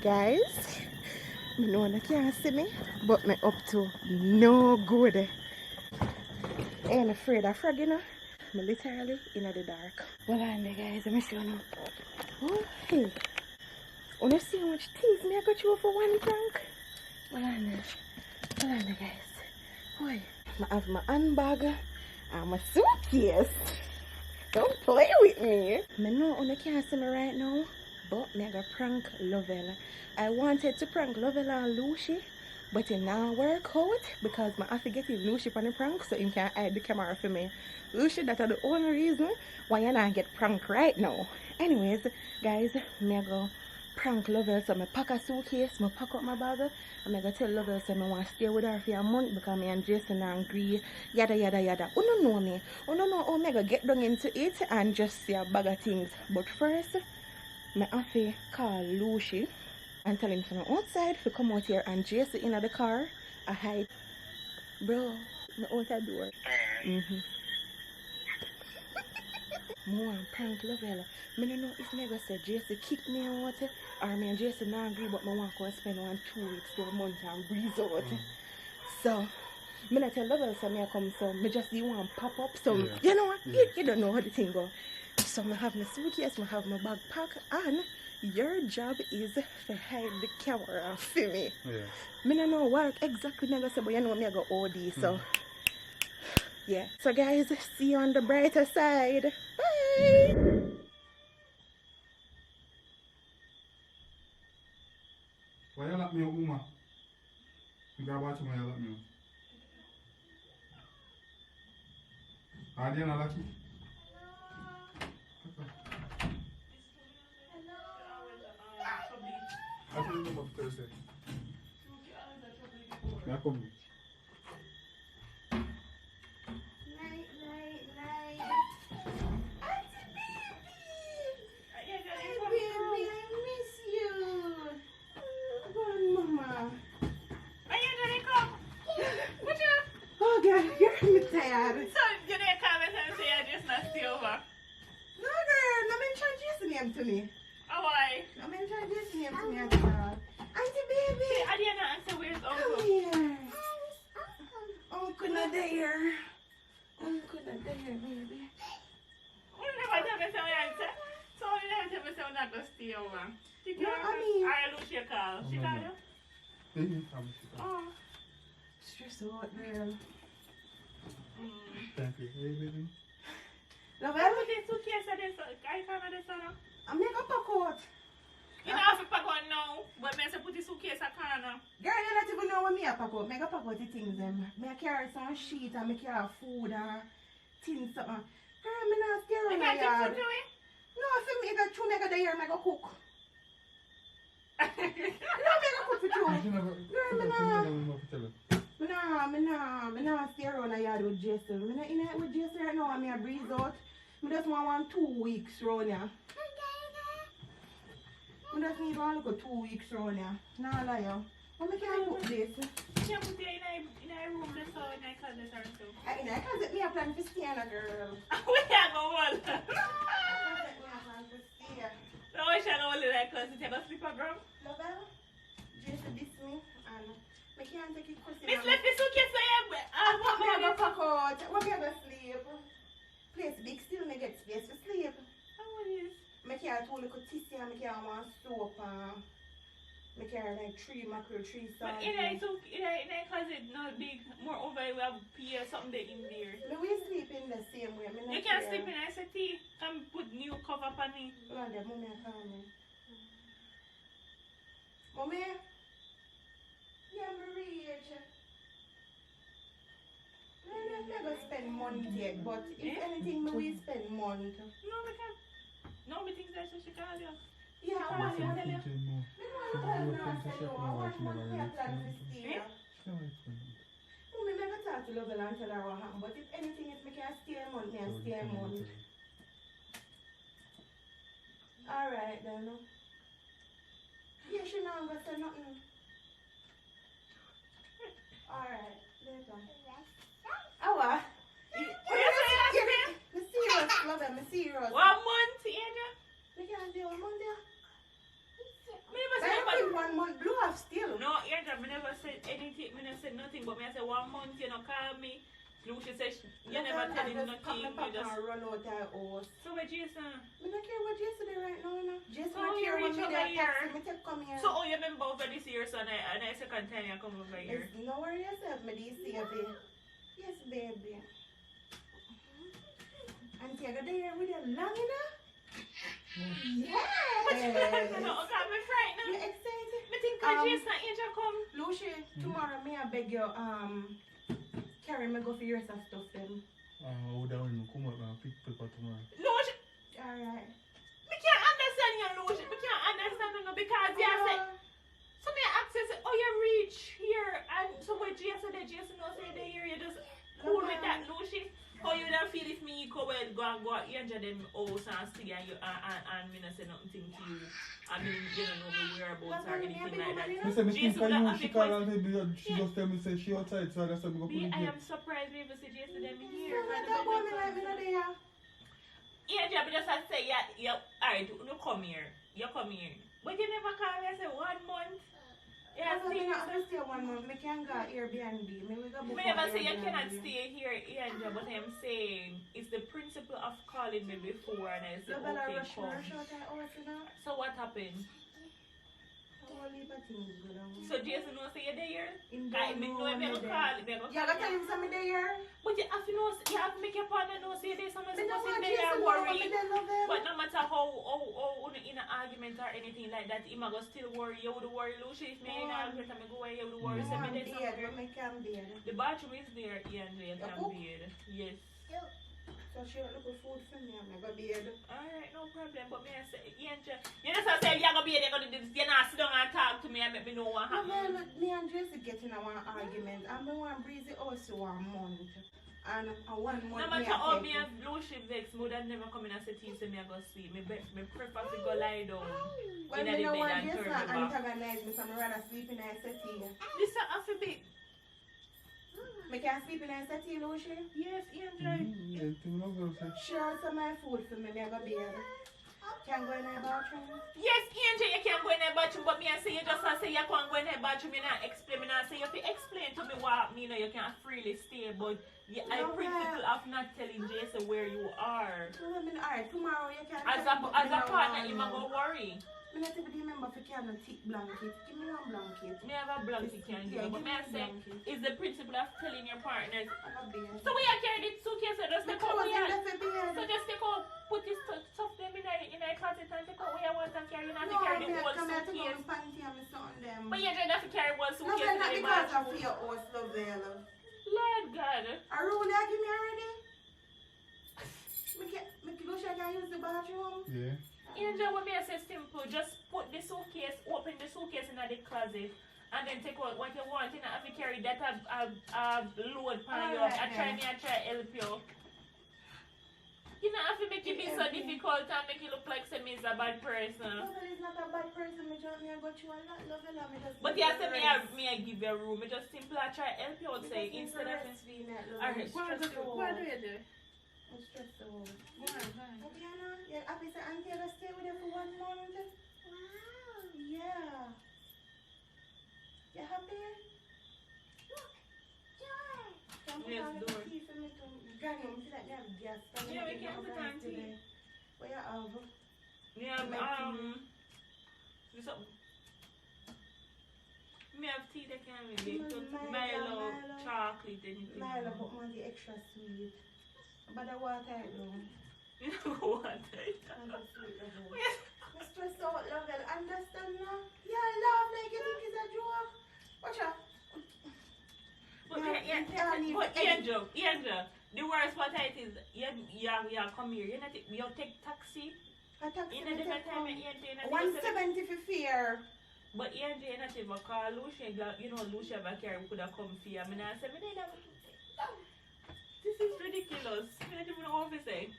Guys, me know you can't see me, but me up to no good. I ain't afraid of frog, you know. Me literally in the dark. Well, on there, guys, let me show you. Oh, hey. Wanna see how much things me I got you for one prank? Well, on there. Well, on there, guys. Boy, I have my handbag and my suitcase. Don't play with me. Me know you can't see me right now, but me I got prank Lovell. I wanted to prank Lovell and Lucy, but it now work out because I have to get his Lucy on the prank so he can hide the camera for me. Lucy, that's the only reason why you not get pranked right now. Anyways, guys, me I go prank Lovell, so I pack a suitcase, I pack up my bag, and I go tell Lovell so I want to stay with her for a month because me and Jason are angry, yada yada yada. You don't know me. You don't know how I go get down into it and just see a bag of things. But first, I have to call Lucy and tell him from outside to come out here and Jason in the car. I hide. Bro, I'm out the door. More prank Lovell. I don't know if I say Jason kick me out or me and Jason not agree, but I want to spend 2 weeks to a month and breeze out. So, I not tell Lovell so I come, so I just see one pop up. So, you know what? You don't know how the thing go. So, I have my suitcase, I have my backpack, and your job is to hide the camera for me. I don't know what exactly I say, but you know me I go OD, so yeah. So guys, see you on the brighter side. Bye! Why you lock me up, Uma? You got watch why you lock me up. Are they not lucky? I tell them about Thursday. Yeah, come. Night, night, night. Auntie baby! Hey baby, I miss you. Go on, mama. Are you gonna come? What you? Oh God, you're me tired. So you didn't come and say I just not stay over. No girl, no mention Jason name to me. Oh why? No mention Jason name to me at all. Auntie baby! I didn't answer where's Come Uncle. here. Uncle not there. Uncle not there, baby. You never tell me so I answer. So you never tell me so I'm not gonna stay over. She No, called I mean- I lose your call. She called you? Oh. Stress out, girl. Thank you. Hey, baby. Love I it? put this suitcase at this. I can't understand. I make a pack out. You don't have to pack on now, but I say put the suitcase at corner. Girl, you don't even know what me a pack out. Make a pack out the things them. Me a carry some sheet and me carry food and things something. Girl, me not stay You around can't the take yard. food to it? No, if me go through, me go there, me go cook. No, me go cook for you. Girl, me not stay around the yard with Jason. Me not in it with Jason right now and me a breeze out. Me just want 2 weeks round here. I just need one look 2 weeks round here. Nah, lie you. But me can't cook this. You can't put it in a room this or in a closet or so. I can't set me a plan to stay on a girl. We are going to I can't set me a plan to stay. so I shall only like closet. You have a sleeper, bro? Love her? Jason diss me and I can't take it close. Miss left the suitcase for you. What me a go pack out? What me a go sleep? Place big still me get space to sleep. How is? I carry 2 little tissue and I carry 1 soap and I carry like 3 mackerel, 3 salt. But in a closet, no big. Moreover, we have pee or something there in there. We sleep in the same way. You can sleep in a settee and put new cover on it. Hold on, mommy, I call me. Mommy? Yeah, I'm rich. I'm not going to spend money yet, but if anything, we will spend money. No, we can't. No, we think that's what she called you. Yeah, I want to tell you. Mommy, never talk to Lovell and tell her what happened, but if anything, if I can stay a month, I can stay a month. Alright then. Yeah, she not going to say nothing. Alright, later. Awa. I'm serious, Lovell, I'm serious. 1 month, Angel? We can't do 1 month there. Me never I said don't think 1 month blue off still. no, Angel, me never said anything, me never said nothing, but me I said 1 month, you know, call me. Lucia said, you never tell him nothing, you just... run out of house. So what Jason? I don't care what Jason did right now, you know. Jason So don't you care what reach me over there here. taxi, me take come here. So oh, you remember over this year, so and I second time you come over here. Yes, no worry yourself, me this baby. Yes, baby. Auntie, I got the hair with you long enough? Yes! No, got me frightened. You excited? Me think Jason Angel come. Lucy, tomorrow me I beg you, carry me go for your stuff them. How that when you come out and pick paper tomorrow? Lucia, Alright. me can't understand you, Lucia. Me can't understand you because you said, so me access, oh you reach here, and so when Jason knows say the here, you just cool with that, Lucia. How you don't feel if me go well, go and injure them house and stay and you and me not say nothing to you. I mean, you don't know my whereabouts or anything like that. Me say me think Jason, you, that she have call a and she just tell me say she outside, so that's why me go put Me, it I here. am surprised we even suggest them here. You not talk about me like me not there. Yeah, yeah, but just I say, yeah, alright, you come here. You come here. But you never call me and say 1 month. Yeah, I see, don't stay 1 month. Me can go Airbnb. Me will go book me never on say you Airbnb. cannot stay here, Angel, but I'm saying it's the principle of calling me before and I say, You better okay, rush come. out that house, you know. So what happened? I will leave a thing go down. So Jason knows say you're there? In I me know me go call, me go You gotta tell him something there. But you have to know, you have to make your partner know say there's someone Me don't supposed want to be there Jason and to know worry. me, they love him. But no matter how in an argument or anything like that, him a go still worry. You would worry, Lucia. If me in an argument and me go away, you would worry. So me there somewhere. Me can beard. The bathroom is there, Ian, you can beard. Yes. So she look for food for me, I'm gonna beard. Alright, no problem. But me I say, Ian, you just say you're gonna be there, you're gonna do this. You're not sit down and talk to me and make me know what No, happened. man, me and Jesse getting a one argument. And me want breezy also 1 month. And a 1 month. No matter how me and Lucia vex, me would have never come in and say to you, say me I go sleep. Me prefer to go lie down Well, in me the no bed want and Jesse turn me back. antagonize me, so me rather sleep in a settee. This is a bit. Me can sleep in a settee, Lucia? Yes, Ian, Yeah, you know what I'm saying? Sure, some my food for me, me go beard. Can go in the bathroom? Yes, Angel, you can go in the bathroom, but me I say you just say you can't go in the bathroom, you not explain, me not say you have to explain to me what me know you can freely stay, but I principle of not telling Jason where you are. Alright, tomorrow you can As a partner, you might go worry. Me not even remember if you can thick blanket. Give me one blanket. Me have a blanket can give, Yeah, but give me me I a say blanket. it's the principle of telling your partners. I got beard. So we are carrying the suitcase and just My take out clothes we in are. the beard. So just take out, put this stuff them in a closet and take out where you want and carry. You not No, to carry the me whole come here to go suitcase. and panty and me son them. But you don't have to carry one No, suitcase but not in the because of bathroom. your house, Lovella. Lord God. A rule you give me already? Me Lucia can use the bathroom? Yeah. Angel, what me I say simple, just put the suitcase, open the suitcase in the closet, and then take out what you want. You know, if you carry that a load pan you up. I try help you. You know, if you make it be so difficult and make you look like some is a bad person. Lovella is not a bad person. Me just me I go through a lot. Lovella, me just. But you say me I give you a room. Me just simply I try help you out say instead of alright, stress you out. I'm stressed out. Okay, Anna, you're happy to auntie ever stay with you for 1 month? Wow. Yeah. You happy? Yes, do it. Tea for me to Granny, I'm that you have gas. Yeah, we can put on tea. today. What you have? Yeah, do something. Me have tea that can really Milo, chocolate, anything. Milo, but want the extra sweet. But the water it down. You know what? And the sweet level. I'm stressed out, Lovell. Understand now? Yeah, laugh like you think it's a joke. Watch out. But Angel, the worst part it is, you come here, you take taxi. A taxi In a different time, you 170 for fear. But Angel, you not even call Lucia, you know, Lucia Bakari could have come for you. I mean, I said, this is ridiculous. I don't even know what to say.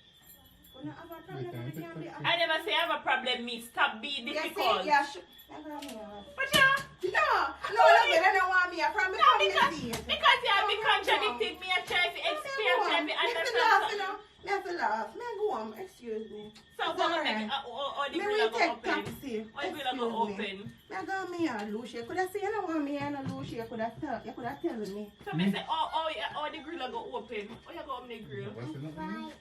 I never say I have a problem, me. Stop being difficult. Yeah, But yeah. No, I don't want me. I promise No, because you have been contradicting me. I try to explain, try to understand. Me have to laugh. Me go home. Excuse me. So, It's what alright. or the Me grill will go take open? taxi. Or the grill go Excuse me. open? Me go me and Lucy. You could have seen you don't want me and Lucy. You could have tell me. So, me say, oh, the grill go open. Oh, you go open the grill. What's the nothing?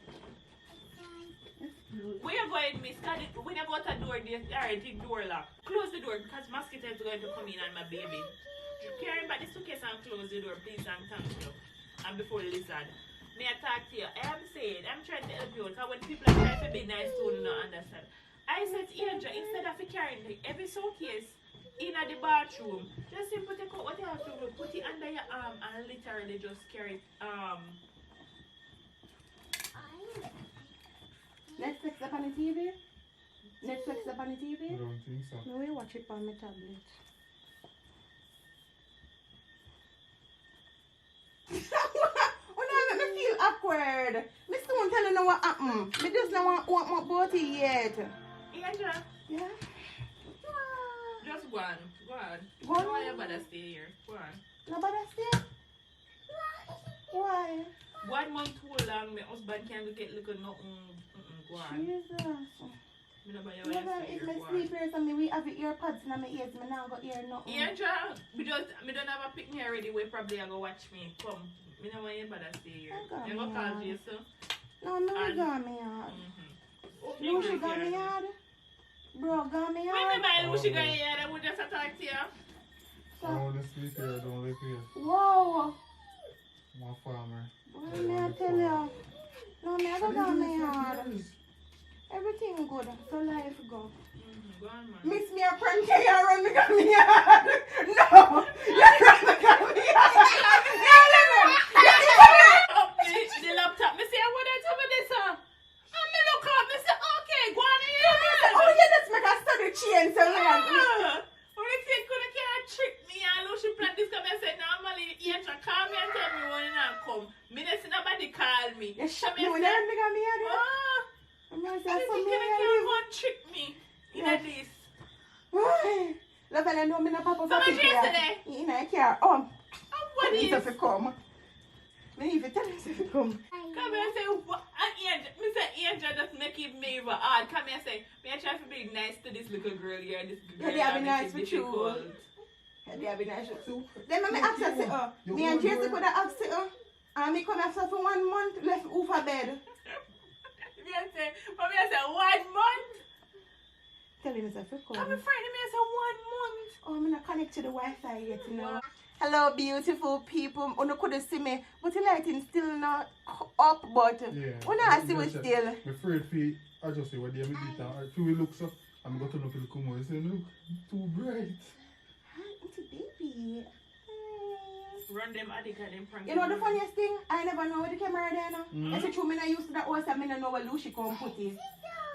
Where you going, miss? When you go out the door, alright, the door lock. Close the door because mosquitoes are going to come in and my baby. Carry back the suitcase and close the door, please, and thank you. And before the lizard. May I talk to you? I am saying, I'm trying to help you because when people are trying to be nice to you, don't understand. I said to Angel, instead of carrying every suitcase in the bathroom, just simply take out what you have to do, put it under your arm and literally just carry it. Netflix up on the TV? Netflix up on the TV? I don't think so. No, we watch it on my tablet. When I make me feel awkward. Me still won't tell you know what happened. Me just don't want my body yet. Angel, Yeah? just go on. Go on. Go on. Why you better stay here? Go on. Nobody stay? Why? 1 month too long, my husband can't get little nothing. Go on. Jesus. Me no buy you Never wanna stay if here, my go on. sleep here, so me we have the earpods in my ears, me now got ear nothing. Angel, me don't have a picnic already. We probably are go watch me. Come. Me no want you better stay here. I got You go me call out. Jason. No, no, And- got me out. You Lucy got me out. Bro, got me When me out. buy Lucy got here, I would just talk to you. I want to sleep here, I don't live here. Whoa. I'm a farmer. What may I tell you? No, me I got me out. Yes. Everything good. So life go. Go on, man. Miss me a prank here run me got me out. No. You run me got me out. No, Up the laptop. Me say, what I tell me this, and me look up. Me say, okay, go on here. oh, you just make a study chain so long. When you think you can't trick me and Lucy plan this, come and say, normally, Angel call me and tell me when you not come. Me not see nobody call me. You shut So me when say, you run me got me out. oh, I'm going to you say think you something. can't go and trick me in Yeah. this? Love, I know me not pop up So a much picture. yesterday. You know, I care. Oh, And what need is? to come. Me need to tell you to come. Come here and say, what? And Angel, me say, Angel just make it me even hard. Come here and say, me I try to be nice to this little girl here. This girl Yeah, they here be make nice it with you. difficult. Yeah, be nice too. Then me ask her, say, me and Tracy could have asked her, and me come after for 1 month, left over bed. Me I say, but me I say 1 month. Tell him it's a I'm come. afraid me I say 1 month. Oh, I'm not connect to the Wi-Fi yet, you know. Hello, beautiful people. You couldn't see me, but the lighting still not up, but Yeah. when I see it still. My afraid feet, I just say what they have me down. I feel it looks up. I'm going to know if it come out. I say, look, too bright. Hi, it's a baby. Run them addict and them prank. You know the funniest thing? I never know where the camera there now. Mm. I said, true, me not used to that house, and me not know where Lucy come put it.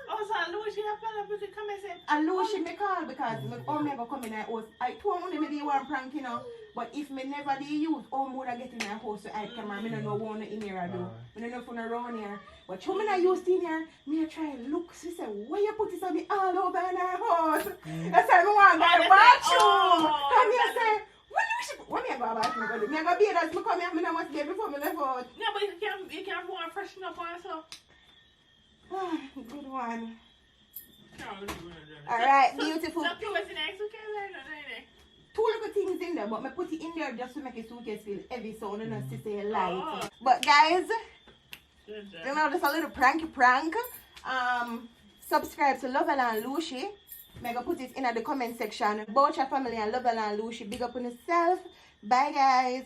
Oh, so Lucy have plan to come and say, And Lucy me call because me go come in my house. I told him me do one prank, you know. But if me never do use, would I get in my house to hide camera, me don't know what in here I do. Me don't know if I around here. But true, me not used in here, me I try look. She said, why you put this on me all over in our house? I said, me want to go to the bathroom. And me I say, when me I go to the bathroom, me I go bathe as me come here, me not must bathe before me left out. no, but you can't go and freshen up also. Good one. Alright, Alright, beautiful. So, you was in the suitcase, Two little things in there, but me put it in there just to make the suitcase feel heavy so I don't see say light. Oh. But guys, Good you know, just a little prank. Subscribe to Lovell and Lucy. I'm gonna put it in the comment section. Both your family and Lovell and Lucy. Big up on yourself. Bye guys.